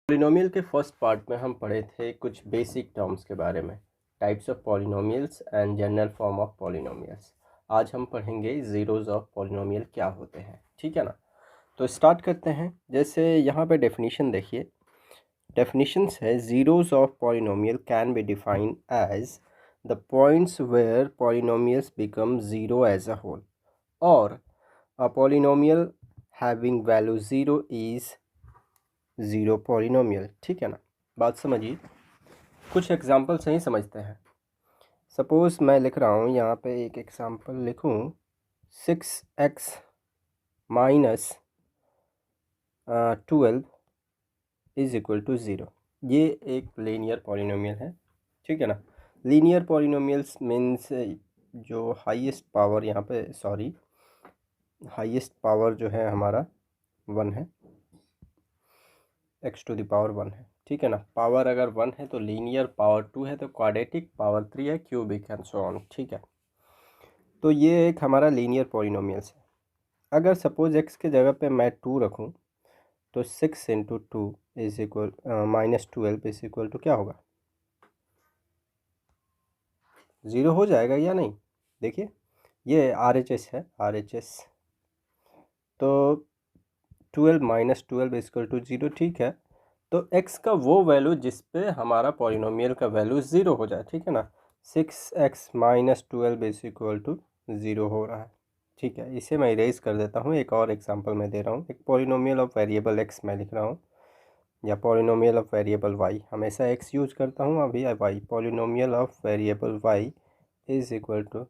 Polynomial के first part में हम पढ़े थे कुछ बेसिक टर्म्स के बारे में, types of polynomials and general form of polynomials. आज हम पढ़ेंगे ज़ीरोज़ ऑफ पॉलिनोमियल क्या होते हैं, ठीक है ना। तो स्टार्ट करते हैं। जैसे यहाँ पे डेफिनेशन देखिए, डेफिनेशंस है zeros of polynomial can be defined as the points where polynomials become zero as a whole, और a polynomial having value zero is zero polynomial, ठीक है ना। बात समझिए, कुछ एग्जांपल से ही समझते हैं। सपोज़ मैं लिख रहा हूँ यहाँ पे एक एग्जांपल लिखूँ, 6x minus 12 is equal to zero. ये एक लीनियर पॉलिनोमियल है, ठीक है ना। लीनियर पॉलिनोमियल्स मीन्स जो हाईएस्ट पावर यहाँ पे हाईएस्ट पावर जो है हमारा 1 है, x टू द पावर 1 है, ठीक है ना। पावर अगर 1 है तो लीनियर पावर 2 है, तो क्वाड्रेटिक पावर 3 है, क्यूबिक एंड सो ऑन, ठीक है। तो ये एक हमारा लीनियर पॉलिनोमियल्स है। अगर सपोज x के जगह पे मैं 2 रखूं तो 6 into two is equal -12 is equal to क्या होगा, 0 हो जाएगा या नहीं। देखिए ये RHS है, RHS। तो 12 माइनस 12 इज इक्वल टू 0, ठीक है। तो x का वो वैल्यू जिस पे हमारा पॉलिनोमियल का वैल्यू 0 हो जाए, ठीक है ना। 6x minus 12 is equal to 0 हो रहा है, ठीक है। इसे मैं इरेज कर देता हूँ। एक और एग्जांपल मैं दे रहा हूँ। एक पॉलिनोमियल ऑफ वेरिएबल x मैं लिख रहा हूँ, या पॉलिनोमियल ऑफ वेरिएबल y, हमेशा x यूज करता हूँ, अभी y। Polynomial of variable y is equal to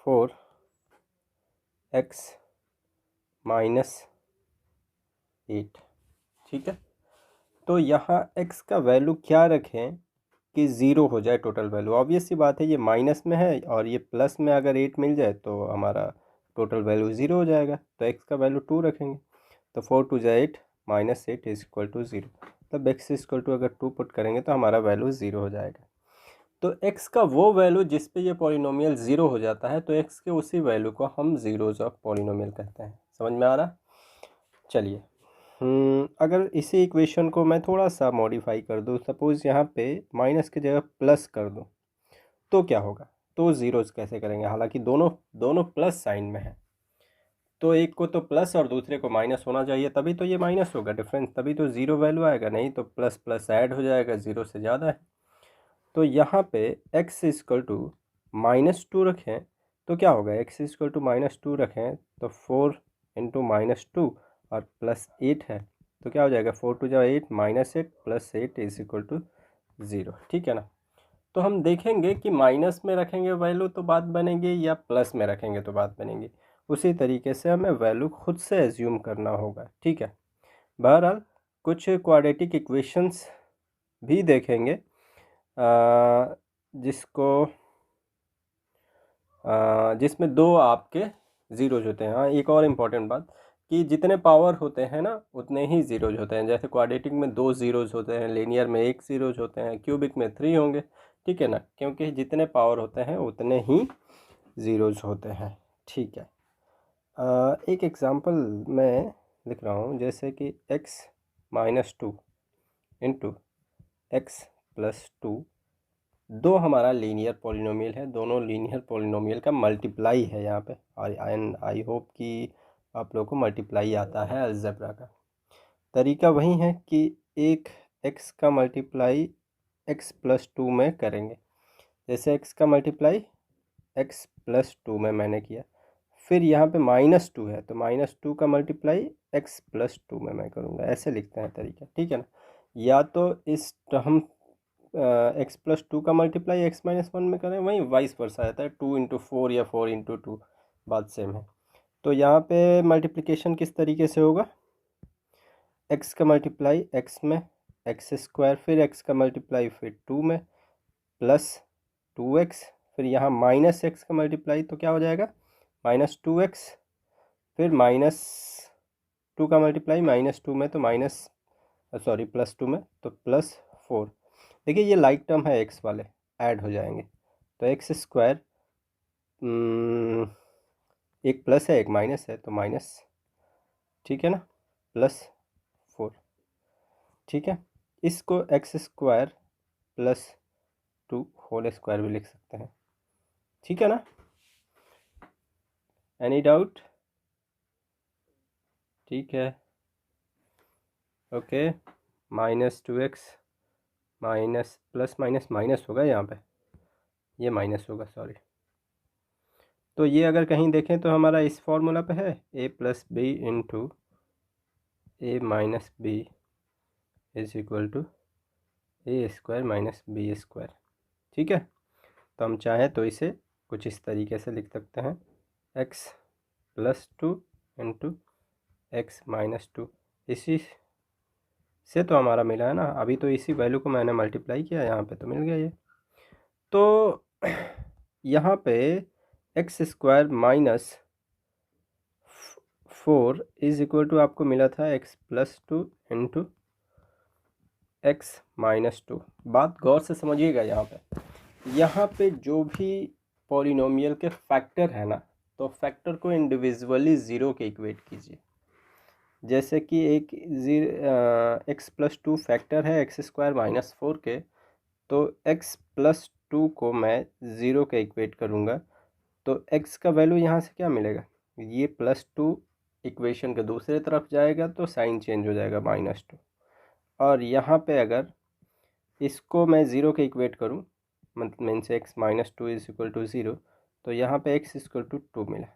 4x minus 8, ठीक है। तो यहाँ x का वैल्यू क्या रखें कि 0 हो जाए टोटल वैल्यू। ऑब्वियस सी बात है, ये माइनस में है और ये प्लस में अगर 8 मिल जाए तो हमारा टोटल वैल्यू 0 हो जाएगा। तो x का वैल्यू 2 रखेंगे, तो 4 टू जाए 8, माइनस 8 इज इक्वल टू 0। तब x इज इक्वल टू अगर 2 पुट करेंगे तो हमारा वैल्यू 0 हो जाएगा। तो x का वो वैल्यू जिस पे ये पॉलिनोमियल 0 हो जाता है, तो x के उसी वैल्यू को हम ज़ीरोज़ ऑफ पॉलिनोमियल कहते हैं। समझ में आ रहा। चलिए, अगर इसी इक्वेशन को मैं थोड़ा सा मॉडिफाई कर दूँ, सपोज़ यहाँ पे माइनस की जगह प्लस कर दूँ, तो क्या होगा। तो ज़ीरोज़ कैसे करेंगे, हालांकि दोनों दोनों प्लस साइन में है, तो एक को तो प्लस और दूसरे को माइनस होना चाहिए, तभी तो ये माइनस होगा डिफरेंस, तभी तो ज़ीरो वैल्यू आएगा, नहीं तो प्लस प्लस ऐड हो जाएगा, ज़ीरो से ज़्यादा है। तो यहाँ पे x इक्वल टू -2 रखें तो क्या होगा, x इक्वल टू -2 रखें तो 4 इंटू -2 और प्लस 8 है, तो क्या हो जाएगा, 4 टू जाए 8, -8 प्लस 8 इज इक्वल टू 0, ठीक है ना। तो हम देखेंगे कि माइनस में रखेंगे वैल्यू तो बात बनेगी, या प्लस में रखेंगे तो बात बनेगी। उसी तरीके से हमें वैल्यू खुद से एज्यूम करना होगा, ठीक है। बहरहाल कुछ क्वाड्रेटिक इक्वेशंस भी देखेंगे जिसमें दो आपके ज़ीरोज होते हैं। हाँ, एक और इम्पॉर्टेंट बात कि जितने पावर होते हैं ना उतने ही ज़ीरोज होते हैं। जैसे क्वाड्रेटिक में 2 ज़ीरोज होते हैं, लीनियर में 1 ज़ीरोज होते हैं, क्यूबिक में 3 होंगे, ठीक है ना, क्योंकि जितने पावर होते हैं उतने ही ज़ीरोज होते हैं, ठीक है। एक एग्ज़ाम्पल मैं लिख रहा हूँ, जैसे कि x -2 इंटू एक्स प्लस 2, दो हमारा लीनियर पॉलिनोमियल है, दोनों लीनियर पॉलिनोमियल का मल्टीप्लाई है यहाँ पे। आई होप कि आप लोगों को मल्टीप्लाई आता है अलजेब्रा का। तरीका वही है कि एक x का मल्टीप्लाई x प्लस 2 में करेंगे। जैसे x का मल्टीप्लाई x प्लस 2 में मैंने किया, फिर यहाँ पे -2 है तो -2 का मल्टीप्लाई x प्लस 2 में मैं करूँगा। ऐसे लिखते हैं तरीका, ठीक है ना। या तो इस हम x प्लस 2 का मल्टीप्लाई x माइनस 1 में करें, वहीं वाइस वर्सा आता है, 2 इंटू 4 या 4 इंटू 2, बात सेम है। तो यहाँ पे मल्टीप्लिकेशन किस तरीके से होगा, x का मल्टीप्लाई x में एक्स स्क्वायर, फिर x का मल्टीप्लाई फिर 2 में प्लस 2x, फिर यहाँ माइनस x का मल्टीप्लाई तो क्या हो जाएगा, -2x, फिर -2 का मल्टीप्लाई -2 में तो +2 में तो +4। देखिए ये लाइक टर्म है, x वाले ऐड हो जाएंगे, तो एक्स स्क्वायर, एक प्लस है एक माइनस है तो माइनस, ठीक है ना, +4। ठीक है। इसको x square plus 2 whole square भी लिख सकते हैं, ठीक है ना। Any doubt? ठीक है, okay. -2x minus plus minus minus होगा यहाँ पे, ये माइनस होगा, सॉरी। तो ये अगर कहीं देखें तो हमारा इस फॉर्मूला पे है a plus B into A minus B is equal to A square minus B square, ठीक है। तो हम चाहें तो इसे कुछ इस तरीके से लिख सकते हैं, x plus 2 into x minus 2। इसी से तो हमारा मिला है ना, अभी तो इसी वैल्यू को मैंने मल्टीप्लाई किया, यहाँ पे तो मिल गया ये। तो यहाँ पे x square minus 4 is equal to आपको मिला था x plus 2 into x minus 2। बात गौर से समझिएगा, यहाँ पे जो भी पॉलिनोमियल के फैक्टर है ना, तो फैक्टर को इंडिविजुअली ज़ीरो के इक्वेट कीजिए। जैसे कि एक एक्स प्लस 2 फैक्टर है एक्स स्क्वायर माइनस 4 के, तो x प्लस 2 को मैं ज़ीरो के इक्वेट करूँगा, तो x का वैल्यू यहाँ से क्या मिलेगा, ये +2 इक्वेशन के दूसरे तरफ जाएगा तो साइन चेंज हो जाएगा -2। और यहाँ पे अगर इसको मैं ज़ीरो के इक्वेट करूँ, मतलब means x minus 2 is equal to zero, तो यहाँ पे x इक्वल टू 2 मिला।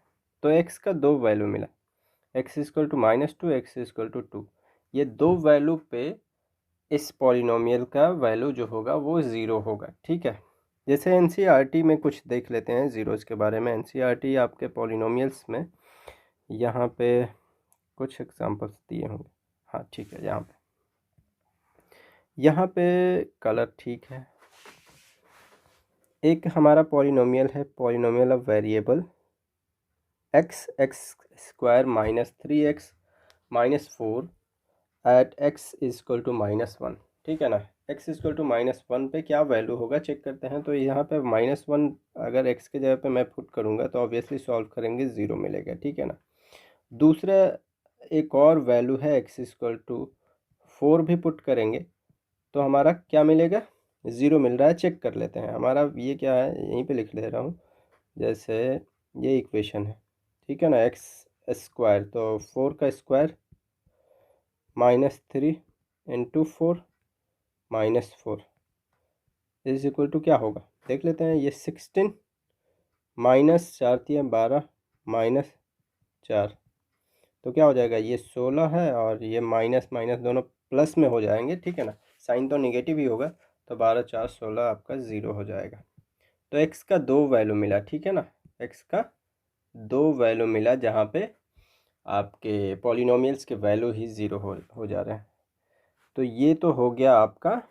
तो x का दो वैल्यू मिला, x equal to -2, x equal to 2। ये दो वैल्यू पे इस पॉलिनोमियल का वैल्यू जो होगा वो ज़ीरो होगा, ठीक है। जैसे एनसीईआरटी में कुछ देख लेते हैं ज़ीरोज़ के बारे में। एनसीईआरटी आपके पॉलिनोमियल्स में यहाँ पे कुछ एग्जांपल्स दिए होंगे, हाँ ठीक है। यहाँ पे कलर ठीक है। एक हमारा पॉलिनोमियल है, polynomial of variable x square minus 3x minus 4 at x equal to -1, ठीक है ना। x इक्वल टू -1 पे क्या वैल्यू होगा चेक करते हैं। तो यहाँ पे -1 अगर x के जगह पे मैं पुट करूँगा तो ऑब्वियसली सॉल्व करेंगे ज़ीरो मिलेगा, ठीक है ना। दूसरा एक और वैल्यू है x इक्वल टू 4 भी पुट करेंगे तो हमारा क्या मिलेगा, ज़ीरो मिल रहा है। चेक कर लेते हैं हमारा ये क्या है, यहीं पे लिख ले रहा हूँ। जैसे ये इक्वेशन है, ठीक है ना, एक्स स्क्वायर, तो 4 का square -3 into 4 -4 is equal to क्या होगा, देख लेते हैं। ये 16 माइनस 4×3 = 12 -4, तो क्या हो जाएगा, ये 16 है और ये माइनस माइनस दोनों प्लस में हो जाएंगे, ठीक है ना। साइन तो निगेटिव ही होगा, तो 12 4 16 आपका ज़ीरो हो जाएगा। तो x का दो वैल्यू मिला, ठीक है ना। x का दो वैल्यू मिला जहाँ पे आपके पॉलिनोमियल्स के वैल्यू ही ज़ीरो हो जा रहे हैं। तो ये तो हो गया आपका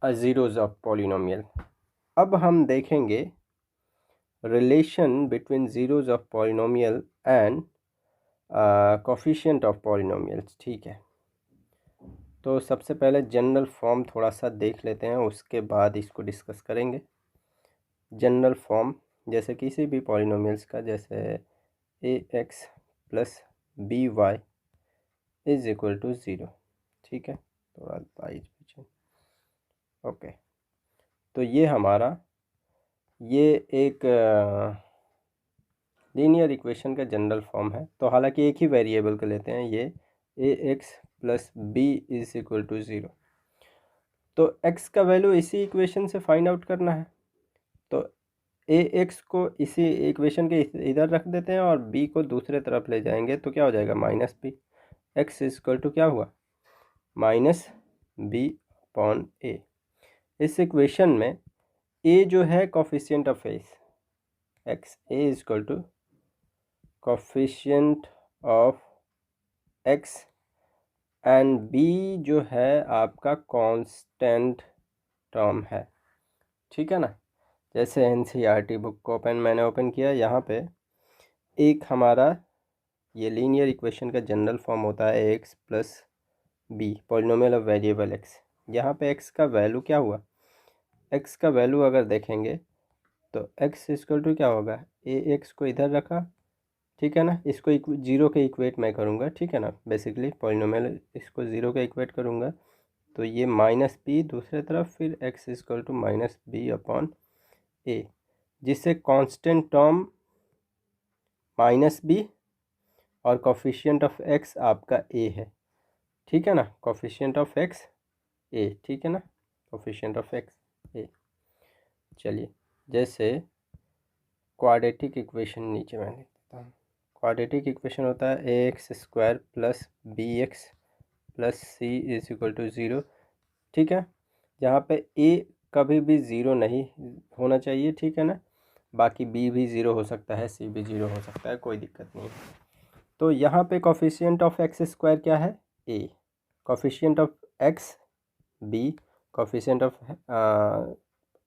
ज़ीरोज़ ऑफ पॉलिनोमियल। अब हम देखेंगे relation between zeros of polynomial and coefficient of polynomials, ठीक है। तो सबसे पहले जनरल फॉर्म थोड़ा सा देख लेते हैं, उसके बाद इसको डिस्कस करेंगे। जनरल फॉर्म जैसे किसी भी पॉलिनोमियल्स का, जैसे ax plus by is equal to zero, ठीक है। थोड़ा बाई पीछे, ओके। तो ये हमारा ये एक लीनियर इक्वेशन का जनरल फॉर्म है। तो हालांकि एक ही वेरिएबल का लेते हैं, ये ax plus B is equal to zero. तो x का वैल्यू इसी इक्वेशन से फाइंड आउट करना है। तो ax को इसी इक्वेशन के इधर रख देते हैं और b को दूसरे तरफ ले जाएंगे, तो क्या हो जाएगा, -b। x इक्वल टू क्या हुआ, -b/a। इस इक्वेशन में a जो है coefficient of x, a equal to coefficient of x and b जो है आपका कांस्टेंट टर्म है, ठीक है ना। जैसे एनसीईआरटी बुक को मैंने ओपन किया, यहाँ पे एक हमारा ये लीनियर इक्वेशन का जनरल फॉर्म होता है x plus B, polynomial of variable x. यहाँ पे एक्स का वैल्यू क्या हुआ, एक्स का वैल्यू अगर देखेंगे तो एक्स इक्वल टू क्या होगा, ए एक्स को इधर रखा ठीक है ना। इसको जीरो के इक्वेट मैं करूँगा, ठीक है ना। बेसिकली पॉलिनोमियल इसको ज़ीरो के इक्वेट करूँगा, तो ये माइनस बी दूसरे तरफ, फिर x equal to minus b upon a, जिससे कांस्टेंट टर्म माइनस बी और कोफिशिएंट ऑफ एक्स आपका ए है, ठीक है ना। कोफिशिएंट ऑफ एक्स ए, ठीक है ना, कोफिशिएंट ऑफ एक्स ए। चलिए, जैसे क्वाड्रेटिक इक्वेशन नीचे मैं लिख देता हूँ। क्वाड्रेटिक इक्वेशन होता है a x square plus b x plus c is equal to zero, ठीक है। जहाँ पे ए कभी भी ज़ीरो नहीं होना चाहिए, ठीक है ना। बाकी बी भी ज़ीरो हो सकता है, सी भी ज़ीरो हो सकता है, कोई दिक्कत नहीं। तो यहाँ पे कोफिशिएंट ऑफ एक्स स्क्वायर क्या है, a, coefficient of x b, coefficient of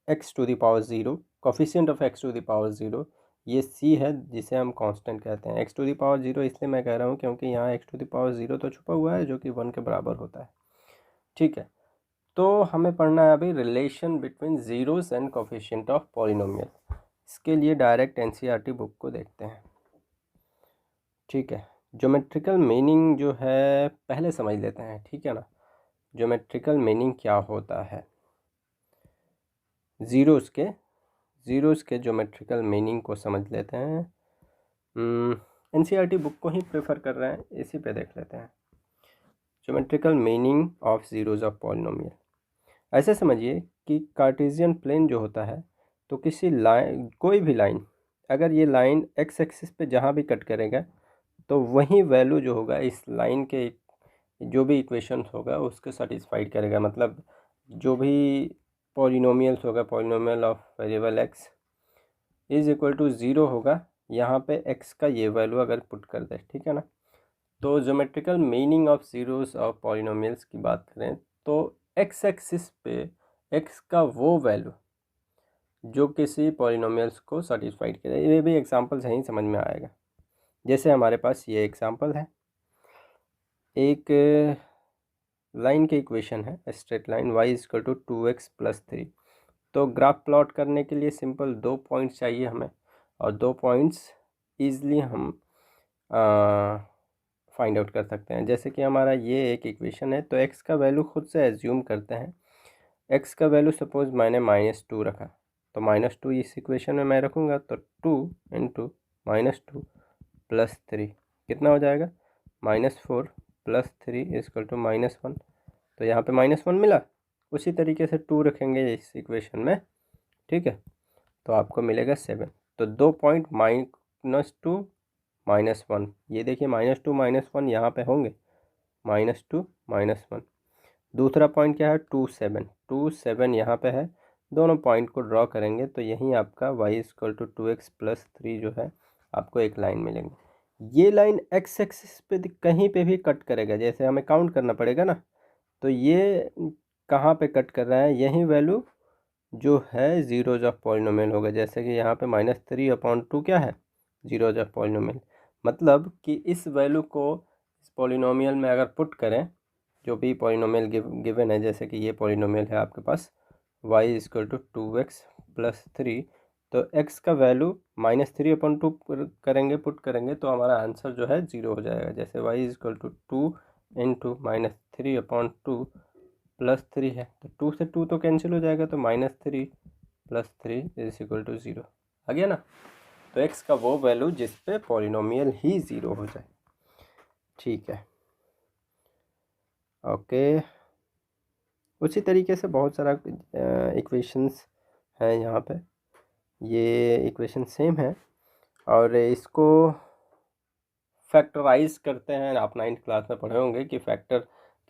x to the power zero, coefficient of x to the power zero, ये सी है जिसे हम कांस्टेंट कहते हैं। X to the power zero इसलिए मैं कह रहा हूँ क्योंकि यहाँ x to the power zero तो छुपा हुआ है जो कि 1 के बराबर होता है, ठीक है। तो हमें पढ़ना है अभी relation between zeros and coefficient of polynomial. इसके लिए डायरेक्ट एनसीईआरटी बुक को देखते हैं, ठीक है। ज्योमेट्रिकल मीनिंग जो है पहले समझ लेते हैं, ठीक है ना। ज्योमेट्रिकल मीनिंग क्या होता है, ज़ीरोज़ के ज्योमेट्रिकल मीनिंग को समझ लेते हैं। एनसीईआरटी बुक को ही प्रेफर कर रहे हैं, इसी पे देख लेते हैं। Geometrical meaning of zeros of polynomial, ऐसे समझिए कि कार्टेशियन प्लेन जो होता है, तो किसी लाइन, कोई भी लाइन, अगर ये लाइन एक्स एक्सिस पे जहाँ भी कट करेगा तो वही वैल्यू जो होगा इस लाइन के जो भी इक्वेशंस होगा उसको सेटिस्फाइड करेगा। मतलब जो भी पॉलिनोमियल्स होगा, polynomial of variable x is equal to zero होगा, यहाँ पे एक्स का ये वैल्यू अगर पुट कर दे, ठीक है ना। तो geometrical meaning of zeros of polynomials की बात करें तो एक्स एक्सिस पे एक्स का वो वैल्यू जो किसी पॉलिनोमियल्स को सेटिस्फाइड करे। ये भी एग्जांपल से ही समझ में आएगा। जैसे हमारे पास ये एग्जांपल है, एक लाइन की इक्वेशन है, straight line y equal to 2x plus 3। तो ग्राफ प्लॉट करने के लिए सिंपल 2 पॉइंट्स चाहिए हमें, और 2 पॉइंट्स ईज़िली हम फाइंड आउट कर सकते हैं। जैसे कि हमारा ये एक इक्वेशन है, तो x का वैल्यू खुद से एज्यूम करते हैं। x का वैल्यू सपोज मैंने -2 रखा, तो -2 इस इक्वेशन में मैं रखूँगा, तो 2 इंटू -2 प्लस 3 कितना हो जाएगा, -4 प्लस 3 इक्वल टू -1। तो यहाँ पे -1 मिला, उसी तरीके से 2 रखेंगे इस इक्वेशन में, ठीक है, तो आपको मिलेगा 7। तो 2 पॉइंट -2 -1, ये देखिए -2 -1 यहाँ पे होंगे, -2 -1। दूसरा पॉइंट क्या है, 2 7 यहाँ पे है। दोनों पॉइंट को ड्रॉ करेंगे तो यहीं आपका y equal to 2x plus 3 जो है आपको एक लाइन मिलेंगे। ये लाइन x एक्सिस पे कहीं पे भी कट करेगा, जैसे हमें काउंट करना पड़ेगा ना, तो ये कहाँ पे कट कर रहा है, यही वैल्यू जो है ज़ीरोज़ ऑफ पॉलिनोमियल होगा। जैसे कि यहाँ पे -3/2 क्या है, ज़ीरोज़ ऑफ पॉलिनोमियल। मतलब कि इस वैल्यू को इस पॉलिनोमियल में अगर पुट करें, जो भी पॉलिनोमियल गिवन है, जैसे कि ये पॉलिनोमियल है आपके पास y equal to 2x plus 3, तो x का वैल्यू -3/2 करेंगे, पुट करेंगे, तो हमारा आंसर जो है 0 हो जाएगा। जैसे y equal to 2 into -3/2 plus 3 है, तो 2 से 2 तो कैंसिल हो जाएगा, तो -3 प्लस 3 इज इक्वल टू 0 आ गया ना। तो x का वो वैल्यू जिस पे पॉलिनोमियल ही 0 हो जाए, ठीक है, ओके। उसी तरीके से बहुत सारा इक्वेशंस हैं यहाँ पे, ये इक्वेशन सेम है, और इसको फैक्टराइज करते हैं। आप 9th क्लास में पढ़े होंगे कि फैक्टर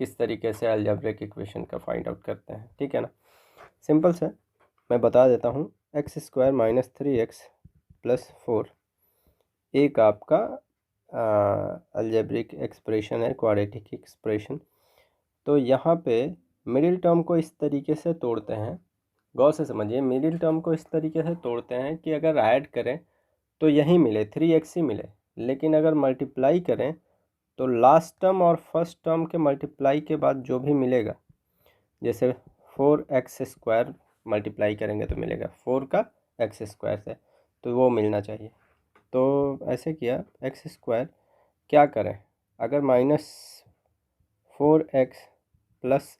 किस तरीके से अलजेब्रिक इक्वेशन का फाइंड आउट करते हैं, ठीक है ना। सिंपल से मैं बता देता हूँ, x² - 3x प्लस 4 एक आपका अलजेब्रिक एक्सप्रेशन है, क्वाड्रेटिक एक्सप्रेशन। तो यहाँ पे मिडिल टर्म को इस तरीके से तोड़ते हैं, गौर से समझिए, मिडिल टर्म को इस तरीके से तोड़ते हैं कि अगर ऐड करें तो यही मिले 3x ही मिले, लेकिन अगर मल्टीप्लाई करें तो लास्ट टर्म और फर्स्ट टर्म के मल्टीप्लाई के बाद जो भी मिलेगा, जैसे 4x² मल्टीप्लाई करेंगे तो मिलेगा 4 का x² से, तो वो मिलना चाहिए, तो ऐसे किया एक्स स्क्वायर, क्या करें, अगर -4x प्लस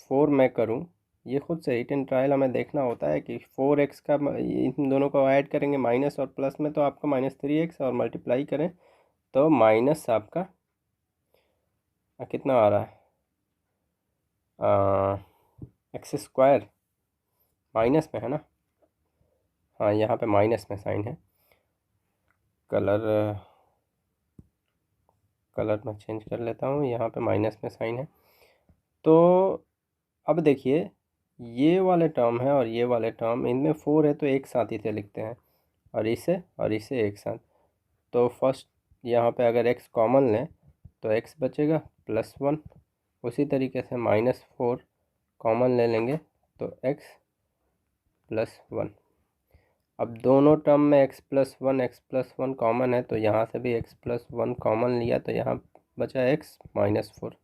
4 मैं करूं, ये खुद से हिट एंड ट्रायल हमें देखना होता है कि 4x का इन दोनों को ऐड करेंगे माइनस और प्लस में, तो आपका -3x और मल्टीप्लाई करें तो माइनस आपका कितना आ रहा है, एक्स स्क्वायर माइनस में है ना, हाँ यहाँ पे माइनस में साइन है, कलर मैं चेंज कर लेता हूँ, यहाँ पे माइनस में साइन है। तो अब देखिए ये वाले टर्म है और ये वाले टर्म, इनमें 4 है तो एक साथ ही से लिखते हैं, और इसे एक साथ। तो फर्स्ट यहाँ पे अगर x कॉमन लें तो x बचेगा +1, उसी तरीके से -4 कॉमन ले लेंगे तो x +1। अब दोनों टर्म में x + 1 कॉमन है, तो यहाँ से भी x +1 कॉमन लिया तो यहाँ बचा x -4।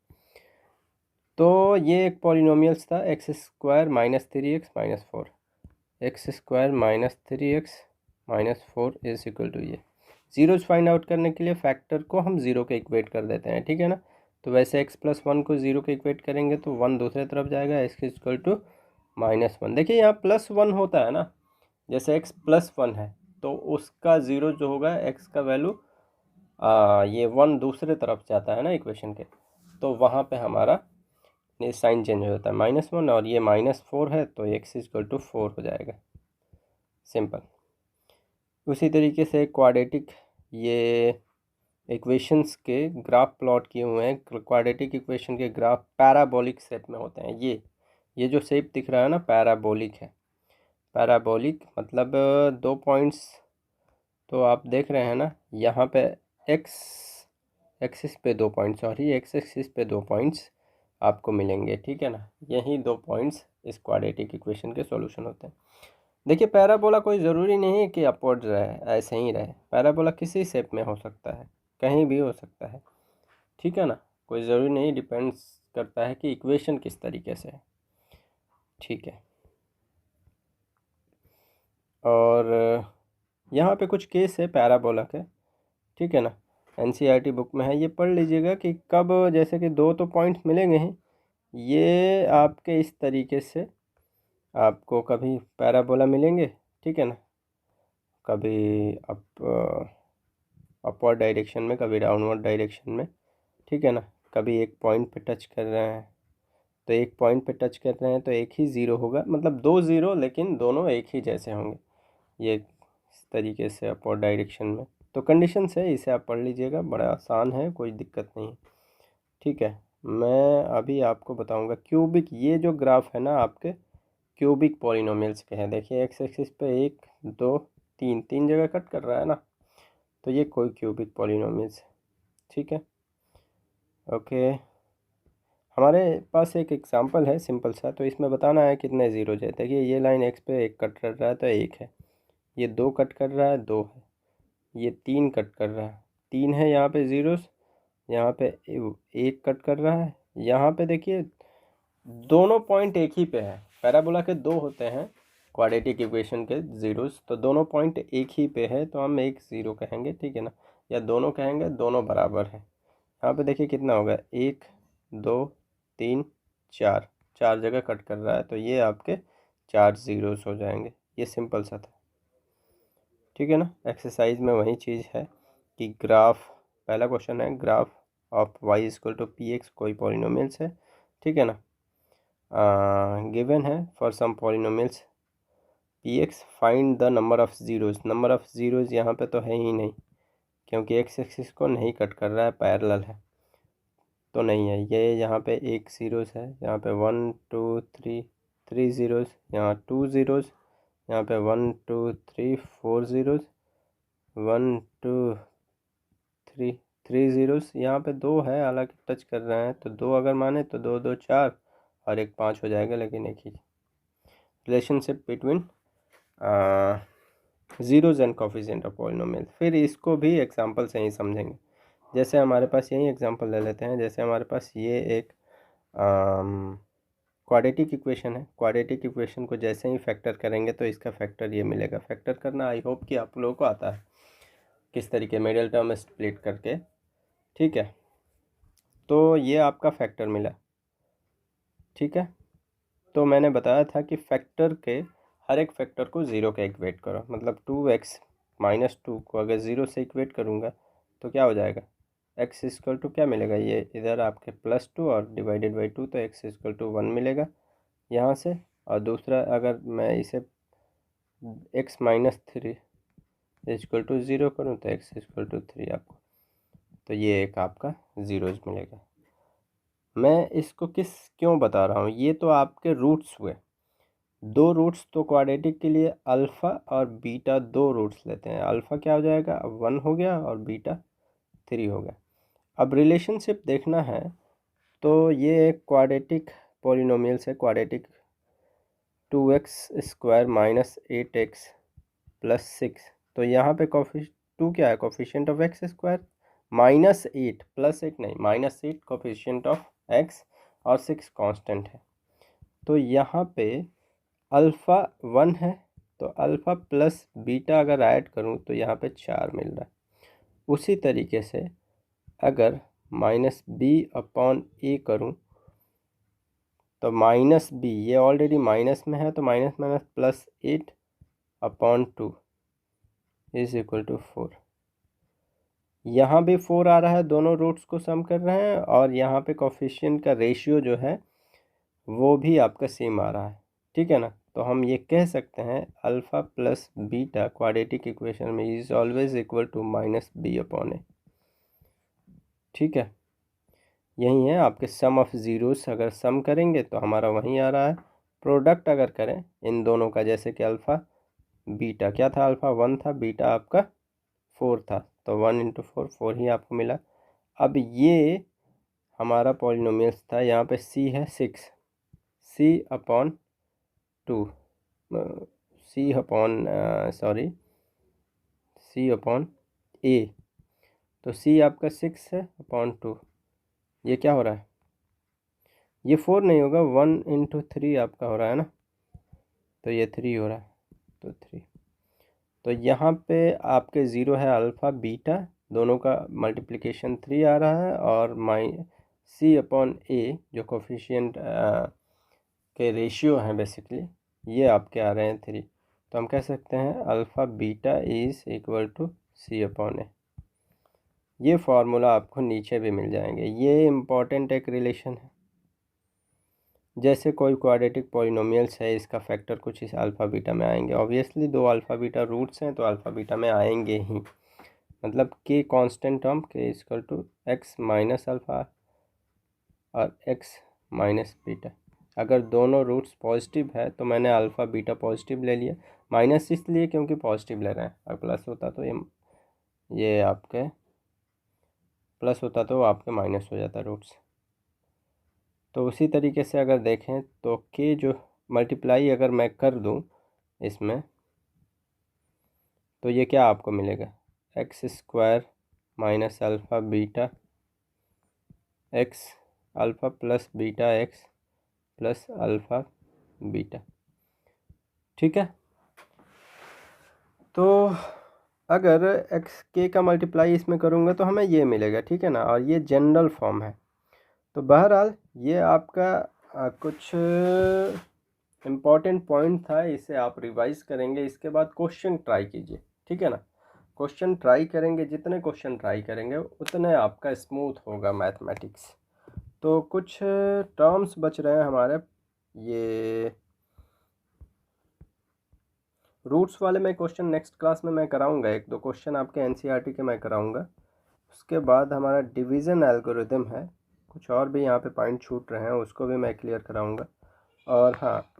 तो ये एक पॉलिनोमियल्स था x² -3x -4, x² -3x -4 is equal to ये। ज़ीरोज फाइंड आउट करने के लिए फैक्टर को हम ज़ीरो के इक्वेट कर देते हैं, ठीक है ना। तो वैसे x +1 को ज़ीरो के इक्वेट करेंगे तो 1 दूसरे तरफ जाएगा, x इक्वल टू -1। देखिए यहाँ +1 होता है ना, जैसे x +1 है तो उसका ज़ीरो जो होगा x का वैल्यू ये 1 दूसरे तरफ जाता है ना इक्वेशन के, तो वहाँ पे हमारा ये साइन चेंज हो जाता है -1, और ये -4 है तो x इक्वल टू 4 हो जाएगा, सिंपल। उसी तरीके से क्वाड्रेटिक ये इक्वेशंस के ग्राफ प्लॉट किए हुए हैं, क्वाड्रेटिक इक्वेशन के ग्राफ पैराबोलिक शेप में होते हैं। ये जो शेप दिख रहा है ना पैराबोलिक है, पैराबोलिक मतलब 2 पॉइंट्स, तो आप देख रहे हैं ना यहाँ पे x एक्सिस पे 2 पॉइंट्स, सॉरी x एक्सिस पे 2 पॉइंट्स आपको मिलेंगे, ठीक है ना। यही 2 पॉइंट्स इस क्वाड्रेटिक इक्वेशन के सॉल्यूशन होते हैं। देखिए पैराबोला कोई ज़रूरी नहीं है कि अपवर्ड रहे, ऐसे ही रहे, पैराबोला किसी शेप में हो सकता है, कहीं भी हो सकता है, ठीक है ना, कोई ज़रूरी नहीं, डिपेंड्स करता है कि इक्वेशन किस तरीके से है, ठीक है। और यहाँ पे कुछ केस है पैराबोला के, ठीक है ना, NCERT बुक में है, ये पढ़ लीजिएगा कि कब, जैसे कि 2 तो पॉइंट्स मिलेंगे ही, ये आपके इस तरीके से आपको कभी पैराबोला मिलेंगे, ठीक है ना, कभी अपवर्ड डायरेक्शन में, कभी डाउनवर्ड डायरेक्शन में, ठीक है ना, कभी एक पॉइंट पे टच कर रहे हैं, तो एक पॉइंट पे टच कर रहे हैं तो एक ही ज़ीरो होगा, मतलब 2 ज़ीरो लेकिन दोनों एक ही जैसे होंगे, ये इस तरीके से अपवर्ड डायरेक्शन में। तो कंडीशंस है, इसे आप पढ़ लीजिएगा, बड़ा आसान है, कोई दिक्कत नहीं, ठीक है। मैं अभी आपको बताऊंगा क्यूबिक, ये जो ग्राफ है ना आपके क्यूबिक पॉलिनोमियल्स के हैं। देखिए एक्स एक्सिस पे 1 2 3 जगह कट कर रहा है ना, तो ये कोई क्यूबिक पॉलिनोमियल्स है, ठीक है, ओके। हमारे पास एक एग्जांपल है सिंपल सा, तो इसमें बताना है कितने ज़ीरोज है। देखिए ये लाइन एक्स पे 1 कट कर रहा है तो 1 है, ये 2 कट कर रहा है 2 है, ये 3 कट कर रहा है 3 है, यहाँ पे ज़ीरोस, यहाँ पे 1 कट कर रहा है, यहाँ पे देखिए दोनों पॉइंट एक ही पे है, पैराबोला के 2 होते हैं क्वाड्रेटिक इक्वेशन के ज़ीरोस, तो दोनों पॉइंट एक ही पे है तो हम एक ज़ीरो कहेंगे, ठीक है ना, या दोनों कहेंगे, दोनों बराबर है। यहाँ पे देखिए कितना होगा, 1 2 3 4, 4 जगह कट कर रहा है तो ये आपके 4 ज़ीरोस हो जाएंगे। ये सिंपल सा था, ठीक है ना। एक्सरसाइज में वही चीज़ है कि ग्राफ, पहला क्वेश्चन है graph of y equal to P x, कोई पॉलिनोमियल्स है, ठीक है ना, गिवन है for some polynomials P x, find the number of zeros. Number of zeros यहाँ पे तो है ही नहीं, क्योंकि एक्स एक्सिस को नहीं कट कर रहा है, पैरेलल है तो नहीं है। ये यहाँ पे एक ज़ीरोज़ है, यहाँ पे 1 2 3 3 ज़ीरोज़, यहाँ 2 ज़ीरोज़, यहाँ पे 1 2 3 4 ज़ीरोज़, 1 2 3 3 ज़ीरोज़, यहाँ पे 2 है हालांकि टच कर रहे हैं, तो 2 अगर माने तो 2 2 4 और एक 5 हो जाएगा, लेकिन एक ही relationship between zeros and coefficient of polynomial. फिर इसको भी एग्जांपल से ही समझेंगे। जैसे हमारे पास यही एग्जांपल ले लेते हैं, जैसे हमारे पास ये एक क्वाड्रेटिक इक्वेशन है, क्वाड्रेटिक इक्वेशन को जैसे ही फैक्टर करेंगे तो इसका फैक्टर ये मिलेगा। फैक्टर करना आई होप कि आप लोगों को आता है किस तरीके मिडिल टर्म स्प्लिट करके, ठीक है। तो ये आपका फैक्टर मिला, ठीक है। तो मैंने बताया था कि फैक्टर के हर एक फैक्टर को ज़ीरो का इक्वेट करो, मतलब 2x-2 को अगर ज़ीरो से इक्वेट करूँगा तो क्या हो जाएगा, x इक्वल टू क्या मिलेगा, ये इधर आपके +2 और डिवाइडेड बाई 2, तो x इक्वल टू 1 मिलेगा यहाँ से। और दूसरा अगर मैं इसे x-3 इक्वल टू ज़ीरो करूँ तो x इक्वल टू 3 आपको, तो ये एक आपका ज़ीरोज़ मिलेगा। मैं इसको क्यों बता रहा हूँ, ये तो आपके रूट्स हुए, दो रूट्स तो क्वाड्रेटिक के लिए अल्फ़ा और बीटा दो रूट्स लेते हैं। अल्फ़ा क्या हो जाएगा, अब 1 हो गया और बीटा 3 हो गया। अब रिलेशनशिप देखना है तो ये एक क्वाड्रेटिक पॉलिनोमियल्स है, quadratic 2x² minus 8x plus 6। तो यहाँ पे टू क्या है, कोफिशिएंट ऑफ x² -8 +8 नहीं -8 कोफिशिएंट ऑफ x और 6 कांस्टेंट है। तो यहाँ पे अल्फ़ा 1 है, तो अल्फ़ा प्लस बीटा अगर ऐड करूँ तो यहाँ पे 4 मिल रहा है। उसी तरीके से अगर -b/a करूँ तो -b, ये ऑलरेडी माइनस में है तो minus minus +8/2 is equal to 4। यहाँ भी 4 आ रहा है, दोनों रूट्स को सम कर रहे हैं, और यहाँ पे कोफिशिएंट का रेशियो जो है वो भी आपका सेम आ रहा है, ठीक है ना। तो हम ये कह सकते हैं alpha plus beta quadratic equation में is always equal to -b/a, ठीक है। यही है आपके सम ऑफ ज़ीरोस, अगर सम करेंगे तो हमारा वहीं आ रहा है। प्रोडक्ट अगर करें इन दोनों का, जैसे कि अल्फ़ा बीटा क्या था, अल्फ़ा 1 था, बीटा आपका 4 था, तो 1 × 4 4 ही आपको मिला। अब ये हमारा पॉलिनोमियल्स था, यहाँ पे c है 6, c/2 c/a, तो c आपका 6 है अपॉन 2, ये क्या हो रहा है, ये 4 नहीं होगा, 1 × 3 आपका हो रहा है ना, तो ये 3 हो रहा है, तो 3। तो यहाँ पे आपके ज़ीरो है अल्फ़ा बीटा, दोनों का मल्टीप्लिकेशन 3 आ रहा है, और c/a जो कोफिशिएंट के रेशियो हैं बेसिकली, ये आपके आ रहे हैं 3। तो हम कह सकते हैं alpha beta is equal to c/a। ये फार्मूला आपको नीचे भी मिल जाएंगे, ये इम्पॉर्टेंट एक रिलेशन है। जैसे कोई क्वाड्रेटिक पॉलिनोमियल्स है, इसका फैक्टर कुछ इस अल्फ़ा बीटा में आएंगे, ऑब्वियसली दो अल्फ़ा बीटा रूट्स हैं तो अल्फ़ा बीटा में आएंगे ही, मतलब के कांस्टेंट टर्म के equal to x minus alpha और x माइनस बीटा। अगर दोनों रूट्स पॉजिटिव है तो मैंने अल्फ़ा बीटा पॉजिटिव ले लिया, माइनस इसलिए क्योंकि पॉजिटिव ले रहे हैं, अगर प्लस होता तो ये आपके प्लस होता तो आपके माइनस हो जाता रूट्स। तो उसी तरीके से अगर देखें तो के जो मल्टीप्लाई अगर मैं कर दूं इसमें, तो ये क्या आपको मिलेगा, x² minus alpha beta x alpha plus beta x plus alpha beta, ठीक है। तो अगर के का मल्टीप्लाई इसमें करूँगा तो हमें ये मिलेगा, ठीक है ना, और ये जनरल फॉर्म है। तो बहरहाल ये आपका कुछ इम्पॉर्टेंट पॉइंट था, इसे आप रिवाइज करेंगे, इसके बाद क्वेश्चन ट्राई कीजिए, ठीक है ना। क्वेश्चन ट्राई करेंगे, जितने क्वेश्चन ट्राई करेंगे उतने आपका स्मूथ होगा मैथमेटिक्स। तो कुछ टर्म्स बच रहे हैं हमारे, ये रूट्स वाले में क्वेश्चन नेक्स्ट क्लास में मैं कराऊंगा, एक दो क्वेश्चन आपके एनसीईआरटी के मैं कराऊंगा। उसके बाद हमारा डिवीज़न एल्गोरिदम है, कुछ और भी यहाँ पे पॉइंट छूट रहे हैं, उसको भी मैं क्लियर कराऊंगा। और हाँ,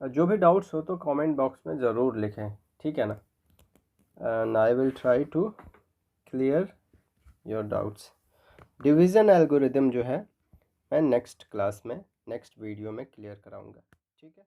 जो भी डाउट्स हो तो कमेंट बॉक्स में ज़रूर लिखें, ठीक है ना, and I will try to clear your doubts. Division algorithm जो है मैं नेक्स्ट क्लास में नेक्स्ट वीडियो में क्लियर कराऊंगा, ठीक है।